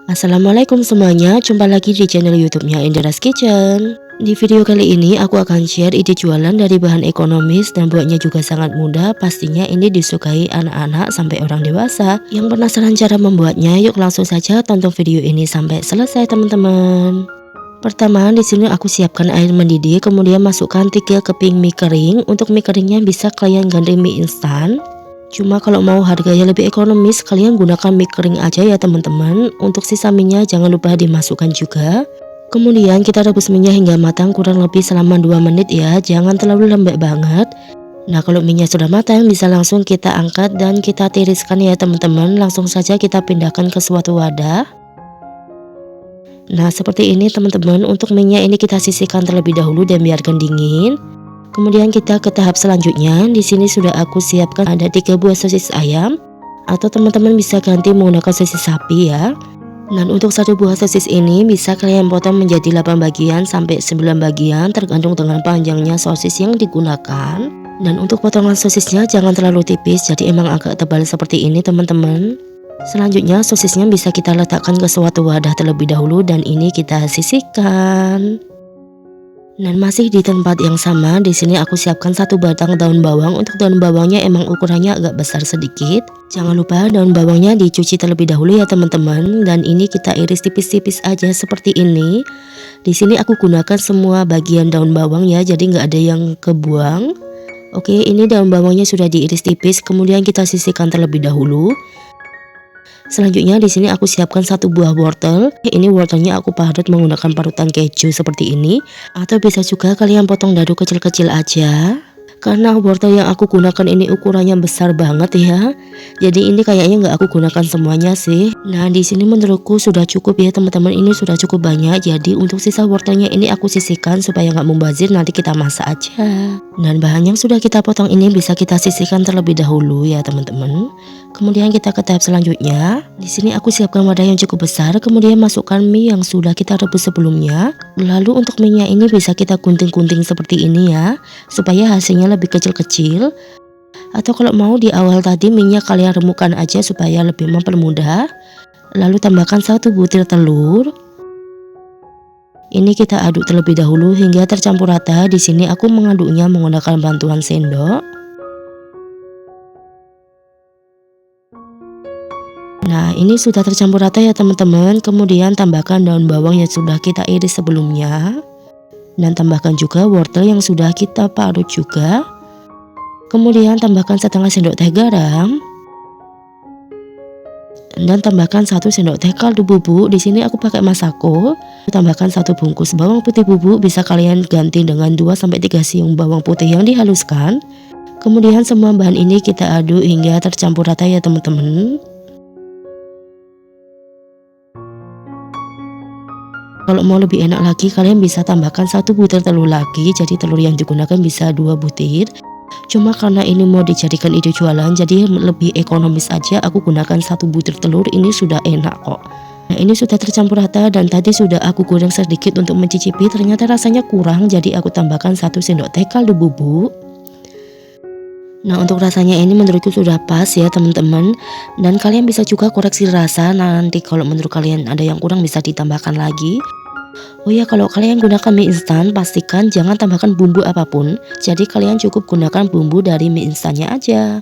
Assalamualaikum semuanya, jumpa lagi di channel YouTube-nya Indira's Kitchen. Di video kali ini aku akan share ide jualan dari bahan ekonomis dan buatnya juga sangat mudah. Pastinya ini disukai anak-anak sampai orang dewasa. Yang penasaran cara membuatnya, yuk langsung saja tonton video ini sampai selesai teman-teman. Pertama, di sini aku siapkan air mendidih, kemudian masukkan 3 keping mie kering. Untuk mie keringnya bisa kalian ganti mie instan. Cuma kalau mau harganya lebih ekonomis, kalian gunakan mie kering aja ya teman-teman. Untuk sisa mie-nya jangan lupa dimasukkan juga. Kemudian kita rebus mie-nya hingga matang kurang lebih selama 2 menit ya, jangan terlalu lembek banget. Nah kalau mie-nya sudah matang bisa langsung kita angkat dan kita tiriskan ya teman-teman. Langsung saja kita pindahkan ke suatu wadah. Nah seperti ini teman-teman, untuk mie-nya ini kita sisihkan terlebih dahulu dan biarkan dingin. Kemudian kita ke tahap selanjutnya. Di sini sudah aku siapkan ada 3 buah sosis ayam, atau teman-teman bisa ganti menggunakan sosis sapi ya. Dan untuk satu buah sosis ini bisa kalian potong menjadi 8 bagian sampai 9 bagian tergantung dengan panjangnya sosis yang digunakan. Dan untuk potongan sosisnya jangan terlalu tipis, jadi emang agak tebal seperti ini teman-teman. Selanjutnya sosisnya bisa kita letakkan ke suatu wadah terlebih dahulu dan ini kita sisihkan. Dan masih di tempat yang sama, di sini aku siapkan 1 batang daun bawang. Untuk daun bawangnya emang ukurannya agak besar sedikit. Jangan lupa daun bawangnya dicuci terlebih dahulu ya teman-teman. Dan ini kita iris tipis-tipis aja seperti ini. Di sini aku gunakan semua bagian daun bawang ya, jadi nggak ada yang kebuang. Oke, ini daun bawangnya sudah diiris tipis, kemudian kita sisihkan terlebih dahulu. Selanjutnya di sini aku siapkan 1 buah wortel. Ini wortelnya aku parut menggunakan parutan keju seperti ini, atau bisa juga kalian potong dadu kecil-kecil aja. Karena wortel yang aku gunakan ini ukurannya besar banget ya. Jadi ini kayaknya nggak aku gunakan semuanya sih. Nah di sini menurutku sudah cukup ya teman-teman, ini sudah cukup banyak. Jadi untuk sisa wortelnya ini aku sisihkan supaya nggak membazir, nanti kita masak aja. Dan bahan yang sudah kita potong ini bisa kita sisihkan terlebih dahulu ya teman-teman. Kemudian kita ke tahap selanjutnya. Di sini aku siapkan wadah yang cukup besar, kemudian masukkan mie yang sudah kita rebus sebelumnya. Lalu untuk mie-nya ini bisa kita gunting-gunting seperti ini ya, supaya hasilnya lebih kecil-kecil. Atau kalau mau di awal tadi mie-nya kalian remukkan aja supaya lebih mempermudah. Lalu tambahkan 1 butir telur. Ini kita aduk terlebih dahulu hingga tercampur rata. Di sini aku mengaduknya menggunakan bantuan sendok. Nah ini sudah tercampur rata ya teman-teman. Kemudian tambahkan daun bawang yang sudah kita iris sebelumnya. Dan tambahkan juga wortel yang sudah kita parut juga. Kemudian tambahkan setengah sendok teh garam. Dan tambahkan 1 sendok teh kaldu bubuk. Di sini aku pakai Masako. Tambahkan 1 bungkus bawang putih bubuk, bisa kalian ganti dengan 2-3 siung bawang putih yang dihaluskan. Kemudian semua bahan ini kita aduk hingga tercampur rata ya teman-teman. Kalau mau lebih enak lagi kalian bisa tambahkan 1 butir telur lagi, jadi telur yang digunakan bisa 2 butir. Cuma karena ini mau dijadikan ide jualan jadi lebih ekonomis aja, aku gunakan 1 butir telur, ini sudah enak kok. Nah ini sudah tercampur rata dan tadi sudah aku goreng sedikit untuk mencicipi, ternyata rasanya kurang jadi aku tambahkan 1 sendok teh kaldu bubuk. Nah untuk rasanya ini menurutku sudah pas ya teman-teman. Dan kalian bisa juga koreksi rasa, nanti kalau menurut kalian ada yang kurang bisa ditambahkan lagi. Oh ya, kalau kalian gunakan mie instan pastikan jangan tambahkan bumbu apapun. Jadi kalian cukup gunakan bumbu dari mie instannya aja.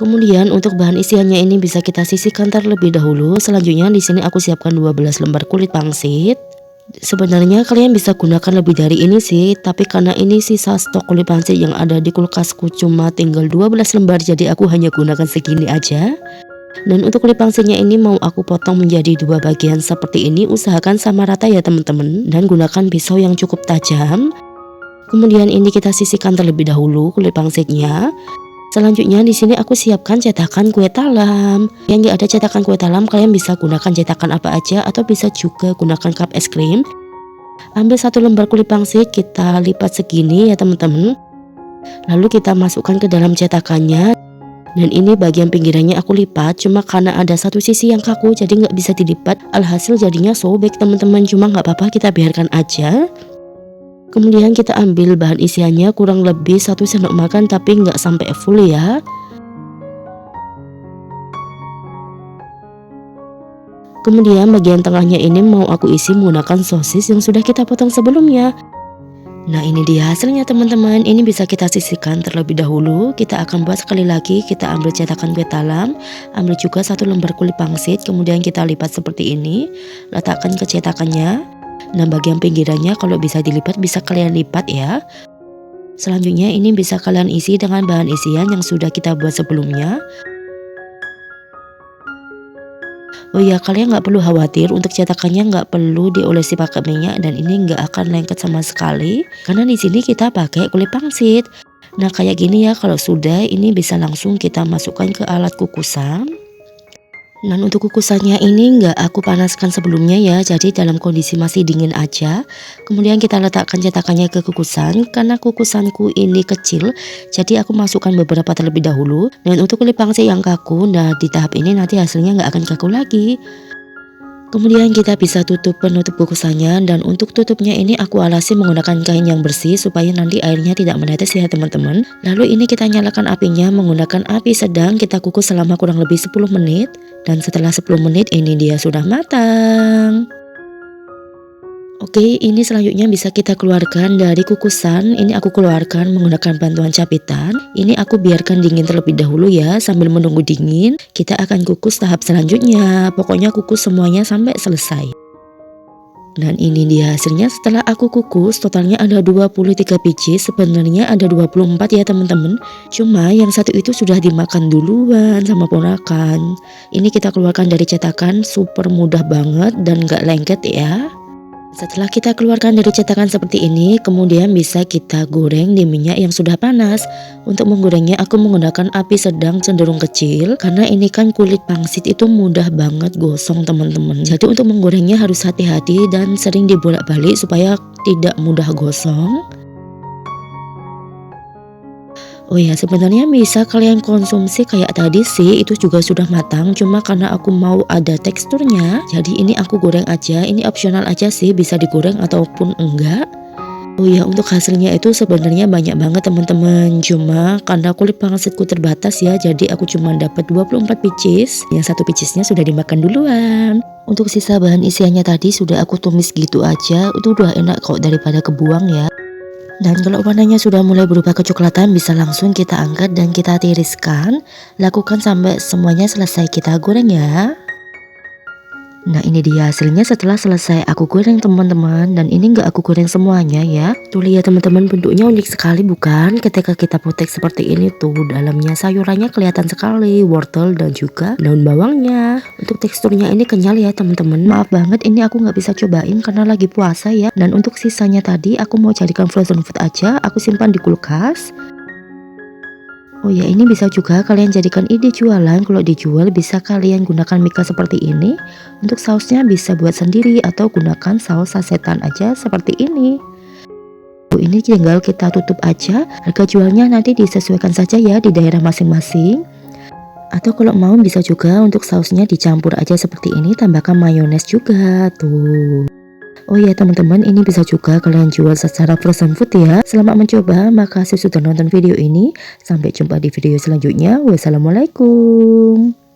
Kemudian untuk bahan isiannya ini bisa kita sisihkan terlebih dahulu. Selanjutnya di sini aku siapkan 12 lembar kulit pangsit. Sebenarnya kalian bisa gunakan lebih dari ini sih, tapi karena ini sisa stok kulit pangsit yang ada di kulkasku cuma tinggal 12 lembar, jadi aku hanya gunakan segini aja. Dan untuk kulit pangsitnya ini mau aku potong menjadi 2 bagian seperti ini, usahakan sama rata ya teman-teman, dan gunakan pisau yang cukup tajam. Kemudian ini kita sisihkan terlebih dahulu kulit pangsitnya. Selanjutnya di sini aku siapkan cetakan kue talam. Yang nggak ada cetakan kue talam kalian bisa gunakan cetakan apa aja atau bisa juga gunakan cup es krim. Ambil 1 lembar kulit pangsit, kita lipat segini ya teman-teman. Lalu kita masukkan ke dalam cetakannya. Dan ini bagian pinggirannya aku lipat, cuma karena ada satu sisi yang kaku jadi nggak bisa dilipat. Alhasil jadinya sobek teman-teman, cuma nggak apa-apa, kita biarkan aja. Kemudian kita ambil bahan isiannya kurang lebih 1 sendok makan tapi nggak sampai full ya. Kemudian bagian tengahnya ini mau aku isi menggunakan sosis yang sudah kita potong sebelumnya. Nah ini dia hasilnya teman-teman, ini bisa kita sisihkan terlebih dahulu. Kita akan buat sekali lagi, kita ambil cetakan kue talam, ambil juga 1 lembar kulit pangsit, kemudian kita lipat seperti ini, letakkan ke cetakannya. Nah bagian pinggirannya kalau bisa dilipat bisa kalian lipat ya. Selanjutnya ini bisa kalian isi dengan bahan isian yang sudah kita buat sebelumnya. Oh ya, kalian nggak perlu khawatir untuk cetakannya nggak perlu diolesi pakai minyak dan ini nggak akan lengket sama sekali karena di sini kita pakai kulit pangsit. Nah kayak gini ya, kalau sudah ini bisa langsung kita masukkan ke alat kukusan. Dan untuk kukusannya ini nggak aku panaskan sebelumnya ya, jadi dalam kondisi masih dingin aja. Kemudian kita letakkan cetakannya ke kukusan, karena kukusanku ini kecil jadi aku masukkan beberapa terlebih dahulu. Dan untuk kulit pangsit yang kaku, nah di tahap ini nanti hasilnya nggak akan kaku lagi. Kemudian kita bisa tutup penutup kukusannya, dan untuk tutupnya ini aku alasi menggunakan kain yang bersih supaya nanti airnya tidak menetes ya teman-teman. Lalu ini kita nyalakan apinya menggunakan api sedang, kita kukus selama kurang lebih 10 menit. Dan setelah 10 menit ini dia sudah matang. Oke, ini selanjutnya bisa kita keluarkan dari kukusan. Ini aku keluarkan menggunakan bantuan capitan. Ini aku biarkan dingin terlebih dahulu ya. Sambil menunggu dingin, kita akan kukus tahap selanjutnya. Pokoknya kukus semuanya sampai selesai. Dan ini dia hasilnya setelah aku kukus. Totalnya ada 23 biji, sebenarnya ada 24 ya teman-teman. Cuma yang satu itu sudah dimakan duluan sama ponakan. Ini kita keluarkan dari cetakan, super mudah banget dan gak lengket ya. Setelah kita keluarkan dari cetakan seperti ini, kemudian bisa kita goreng di minyak yang sudah panas. Untuk menggorengnya aku menggunakan api sedang cenderung kecil, karena ini kan kulit pangsit itu mudah banget gosong teman-teman. Jadi untuk menggorengnya harus hati-hati dan sering dibolak-balik supaya tidak mudah gosong. Oh ya, sebenarnya bisa kalian konsumsi kayak tadi sih, itu juga sudah matang. Cuma karena aku mau ada teksturnya, jadi ini aku goreng aja. Ini opsional aja sih, bisa digoreng ataupun enggak. Oh ya, untuk hasilnya itu sebenarnya banyak banget teman-teman. Cuma karena kulit pangsitku terbatas ya, jadi aku cuma dapat 24 pieces. Yang satu piecesnya sudah dimakan duluan. Untuk sisa bahan isiannya tadi sudah aku tumis gitu aja. Itu udah enak kok daripada kebuang ya. Dan kalau warnanya sudah mulai berubah kecoklatan, bisa langsung kita angkat dan kita tiriskan. Lakukan sampai semuanya selesai kita goreng ya. Nah ini dia hasilnya setelah selesai aku goreng teman-teman. Dan ini nggak aku goreng semuanya ya. Tuh lihat teman-teman, bentuknya unik sekali bukan? Ketika kita potek seperti ini tuh, dalamnya sayurannya kelihatan sekali, wortel dan juga daun bawangnya. Untuk teksturnya ini kenyal ya teman-teman. Maaf banget ini aku nggak bisa cobain karena lagi puasa ya. Dan untuk sisanya tadi aku mau jadikan frozen food aja, aku simpan di kulkas. Oh ya, ini bisa juga kalian jadikan ide jualan. Kalau dijual bisa kalian gunakan mika seperti ini. Untuk sausnya bisa buat sendiri atau gunakan saus sasetan aja seperti ini. Ini tinggal kita tutup aja. Harga jualnya nanti disesuaikan saja ya di daerah masing-masing. Atau kalau mau bisa juga untuk sausnya dicampur aja seperti ini, tambahkan mayones juga tuh. Oh ya teman-teman, ini bisa juga kalian jual secara frozen food ya. Selamat mencoba, makasih sudah nonton video ini. Sampai jumpa di video selanjutnya. Wassalamualaikum.